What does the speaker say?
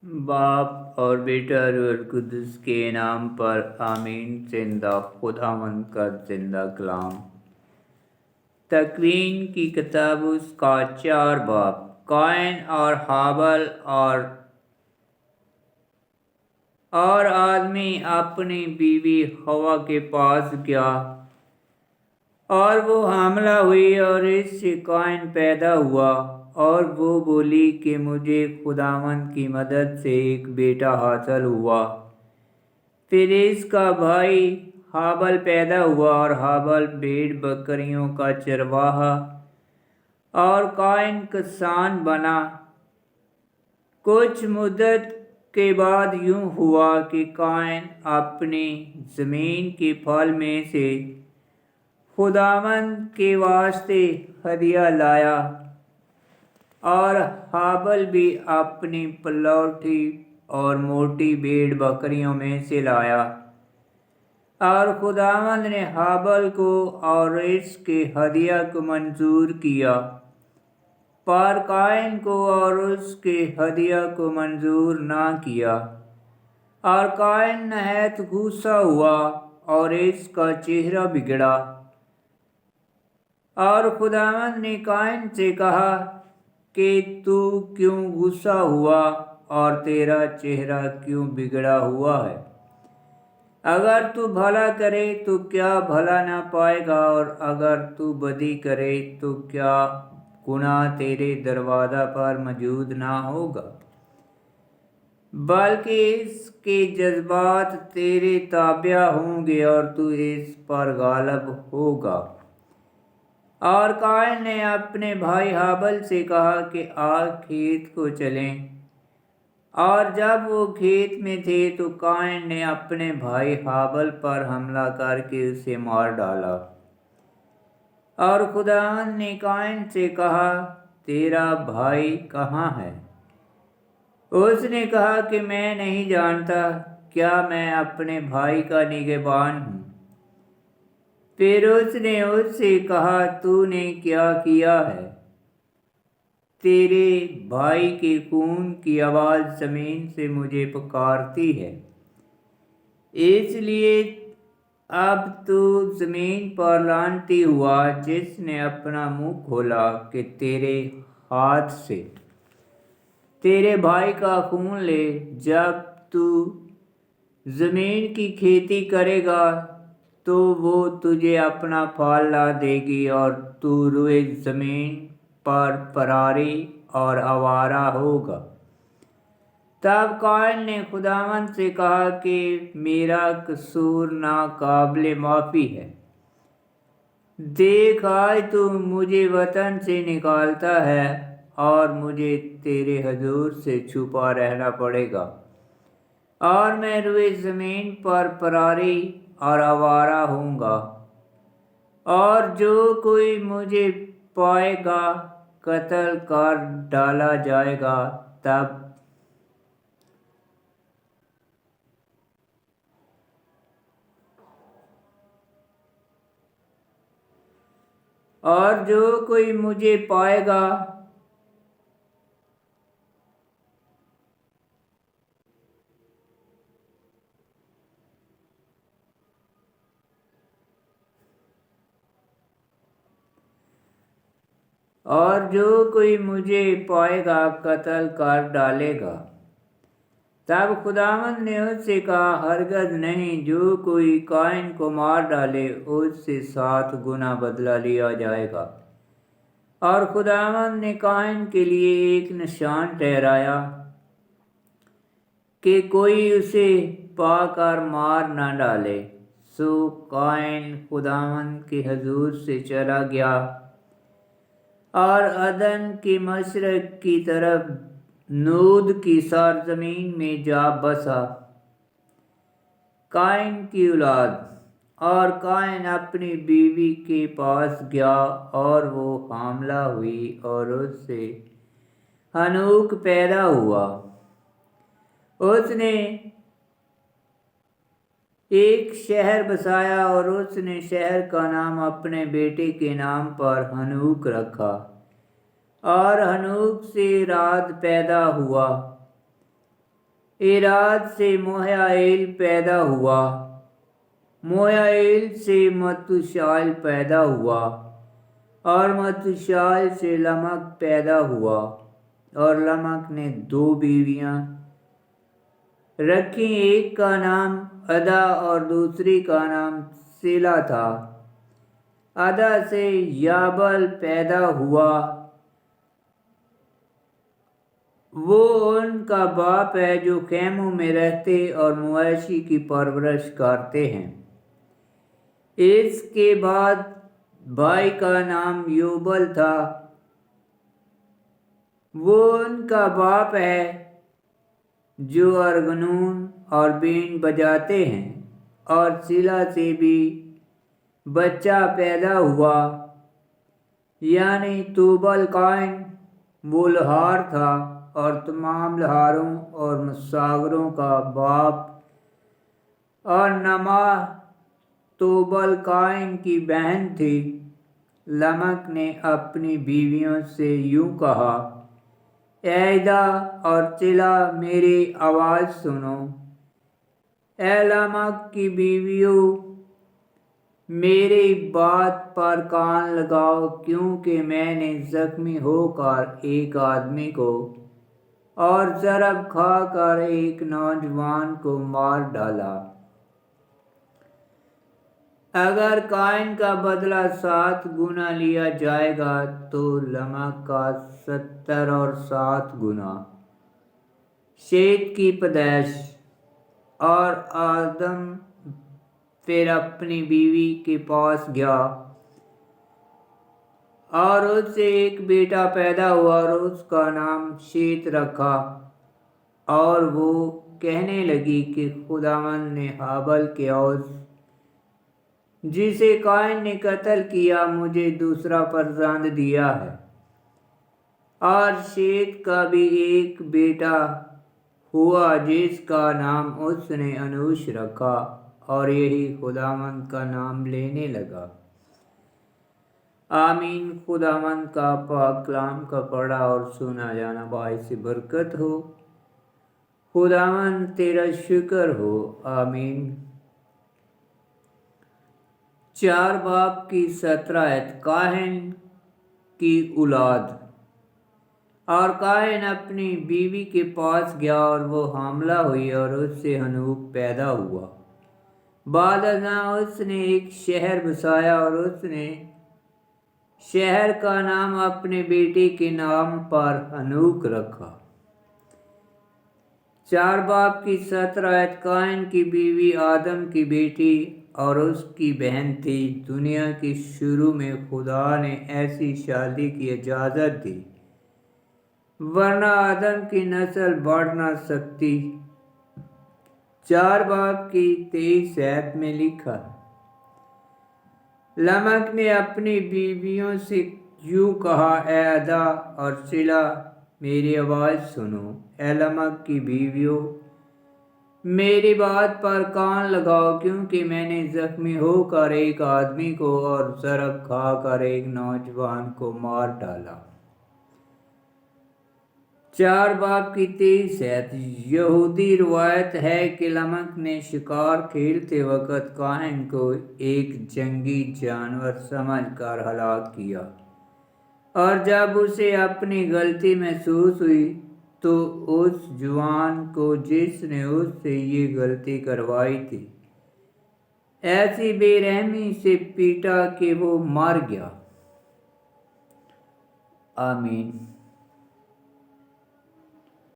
बाप और बेटा रूह कुद्दुस के नाम पर आमीन। जिंदा खुदावंद का जिंदा कलाम। तकवीन की किताब उसका 4 बाब। कायन और हाबल और आदमी अपनी बीवी हवा के पास गया और वो हामला हुई और इससे कायन पैदा हुआ और वो बोली कि मुझे खुदावंद की मदद से एक बेटा हासिल हुआ। फिर इसका भाई हाबल पैदा हुआ और हाबल भेड़ बकरियों का चरवाहा और कायन किसान बना। कुछ मुद्दत के बाद यूं हुआ कि कायन अपनी ज़मीन के फल में से खुदावंद के वास्ते हदिया लाया और हाबल भी अपनी पलौठी और मोटी भेड़ बकरियों में से लाया। और खुदावंद ने हाबल को और इसके हदिया को मंजूर किया, पर कायन को और उसके हदिया को मंजूर ना किया। और कायन नहायत गुस्सा हुआ और इसका चेहरा बिगड़ा। और खुदावंद ने कायन से कहा कि तू क्यों गुस्सा हुआ और तेरा चेहरा क्यों बिगड़ा हुआ है? अगर तू भला करे तो क्या भला ना पाएगा, और अगर तू बदी करे तो क्या गुनाह तेरे दरवाजा पर मौजूद ना होगा? बल्कि इसके जज्बात तेरे ताबिया होंगे और तू इस पर गालिब होगा। और कायन ने अपने भाई हाबल से कहा कि आ खेत को चलें। और जब वो खेत में थे तो कायन ने अपने भाई हाबल पर हमला करके उसे मार डाला। और खुदावंद ने कायन से कहा, तेरा भाई कहाँ है? उसने कहा कि मैं नहीं जानता, क्या मैं अपने भाई का निगहबान हूँ? फिर उसने उससे कहा, तूने क्या किया है? तेरे भाई के खून की आवाज़ ज़मीन से मुझे पुकारती है, इसलिए अब तू ज़मीन पर लानती हुआ, जिसने अपना मुंह खोला कि तेरे हाथ से तेरे भाई का खून ले। जब तू ज़मीन की खेती करेगा तो वो तुझे अपना फल ला देगी और तू रुए ज़मीन पर परारी और आवारा होगा। तब कायन ने खुदावंद से कहा कि मेरा कसूर नाकाबिले माफ़ी है। देख, आज तू मुझे वतन से निकालता है और मुझे तेरे हजूर से छुपा रहना पड़ेगा, और मैं रुए ज़मीन पर परारी और आवारा होऊंगा। और जो कोई मुझे पाएगा कत्ल कर डाला जाएगा। तब और जो कोई मुझे पाएगा कत्ल कर डालेगा। तब खुदावंद ने उससे कहा, हरगज नहीं, जो कोई कायन को मार डाले उससे 7 गुना बदला लिया जाएगा। और खुदावंद ने कायन के लिए एक निशान ठहराया कि कोई उसे पाकर मार न डाले। सो कायन खुदावंद के हजूर से चला गया और अदन के मशरक की तरफ नूद की सरजमीन में जा बसा। कायन की औलाद। और कायन अपनी बीवी के पास गया और वो हामला हुई और उससे हनूक पैदा हुआ। उसने एक शहर बसाया और उसने शहर का नाम अपने बेटे के नाम पर हनूक रखा। और हनूक से राद पैदा हुआ इराद से मोयाइल पैदा हुआ, मोयाइल से मतुशाइल पैदा हुआ, और मतुशाइल से लमक पैदा हुआ, और लमक ने 2 बीवियां रखी, एक का नाम अदा और दूसरी का नाम सिला था। अदा से याबल पैदा हुआ, वो उनका बाप है जो खेमों में रहते और मवेशी की परवरिश करते हैं। इसके बाद भाई का नाम योबल था, वो उनका बाप है जो अरगनून और बीन बजाते हैं। और सिला से भी बच्चा पैदा हुआ, यानी तूबल काइन वो लहार था और तमाम लहारों और मसागरों का बाप। और नमा तूबल काइन की बहन थी। लमक ने अपनी बीवियों से यूं कहा, ऐदा और चिला मेरी आवाज़ सुनो। ए लमक की बीवियों, मेरी बात पर कान लगाओ, क्योंकि मैंने जख्मी होकर एक आदमी को और ज़रब खाकर एक नौजवान को मार डाला। अगर काइन का बदला 7 गुना लिया जाएगा तो लमक का 70 और 7 गुना। शेत की पैदाइश। और आदम फिर अपनी बीवी के पास गया और उससे एक बेटा पैदा हुआ और उसका नाम शेत रखा। और वो कहने लगी कि खुदावंद ने हाबल के औस जिसे काइन ने कत्ल किया मुझे दूसरा फर्जंद दिया है। और शेत का भी एक बेटा हुआ जिसका नाम उसने अनूश रखा, और यही खुदावंद का नाम लेने लगा। आमीन। खुदावंद का पाक कलाम का पढ़ा और सुना जाना बाइस बरकत हो। खुदावंद तेरा शुक्र हो। आमीन। 4 बाब की 17 काहिन की औलाद। और काहिन अपनी बीवी के पास गया और वो हामला हुई और उससे हनूक पैदा हुआ। बाद उसने एक शहर बसाया और उसने शहर का नाम अपने बेटे के नाम पर हनूक रखा। 4 बाब की 17 काइन की बीवी आदम की बेटी और उसकी बहन थी। दुनिया के शुरू में खुदा ने ऐसी शादी की इजाज़त दी, वरना आदम की नस्ल बढ़ न सकती। 4 बाब की 23 में लिखा, लमक ने अपनी बीवियों से यूं कहा, ए अदा और सिला मेरी आवाज़ सुनो। ए लमक की बीवियों, मेरी बात पर कान लगाओ, क्योंकि मैंने जख्मी होकर एक आदमी को और ज़रब खाकर एक नौजवान को मार डाला। 4 बाब की 23 यहूदी रवायत है कि लमक ने शिकार खेलते वक़्त काहिन को एक जंगी जानवर समझकर हलाक किया, और जब उसे अपनी गलती महसूस हुई तो उस जवान को जिसने उससे ये गलती करवाई थी ऐसी बेरहमी से पीटा कि वो मर गया। आमीन।